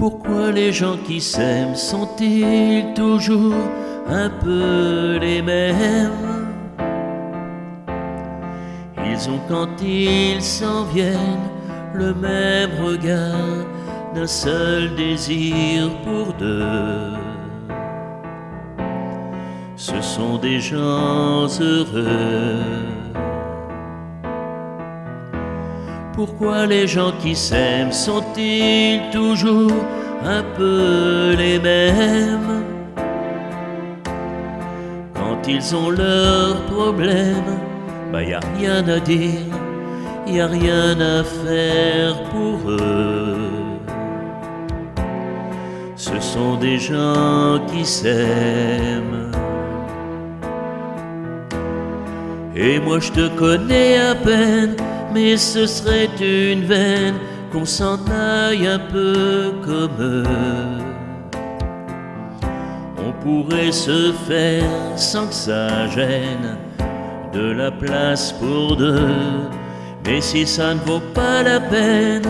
Pourquoi les gens qui s'aiment sont-ils toujours un peu les mêmes? Ils ont quand ils s'en viennent le même regard, d'un seul désir pour deux. Ce sont des gens heureux. Pourquoi les gens qui s'aiment sont-ils toujours un peu les mêmes? Quand ils ont leurs problèmes, y a rien à dire, y a rien à faire pour eux. Ce sont des gens qui s'aiment. Et moi je te connais à peine, mais ce serait une veine qu'on s'en aille un peu comme eux. On pourrait se faire sans que ça gêne de la place pour deux. Mais si ça ne vaut pas la peine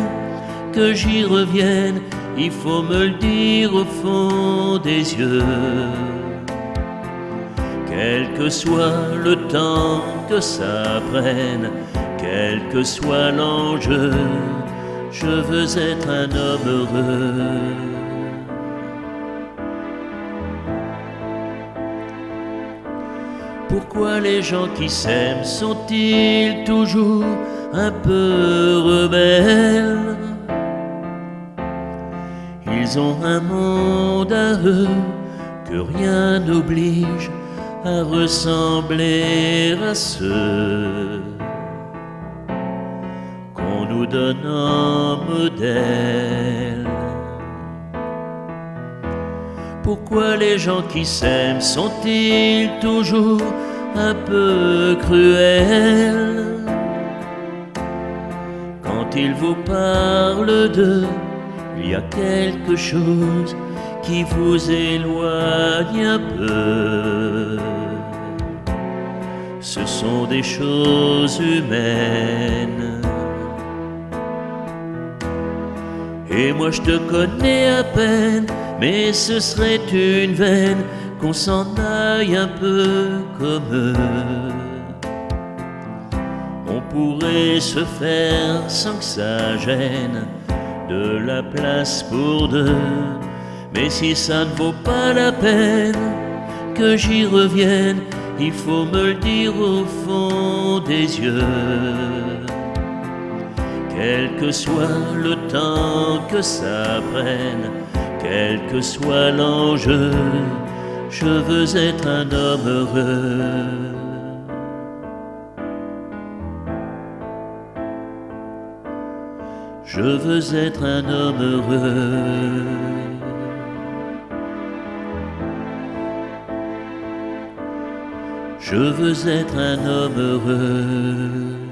que j'y revienne, il faut me le dire au fond des yeux. Quel que soit le temps que ça prenne, quel que soit l'enjeu, je veux être un homme heureux. Pourquoi les gens qui s'aiment sont-ils toujours un peu rebelles? Ils ont un monde à eux que rien n'oblige à ressembler à ceux qu'on nous donne en modèle. Pourquoi les gens qui s'aiment sont-ils toujours un peu cruels? Quand ils vous parlent d'eux, il y a quelque chose qui vous éloigne un peu. Ce sont des choses humaines. Et moi je te connais à peine, mais ce serait une veine qu'on s'en aille un peu comme eux. On pourrait se faire sans que ça gêne de la place pour deux. Mais si ça ne vaut pas la peine que j'y revienne, il faut me le dire au fond des yeux. Quel que soit le temps que ça prenne, quel que soit l'enjeu, je veux être un homme heureux. Je veux être un homme heureux. Je veux être un homme heureux.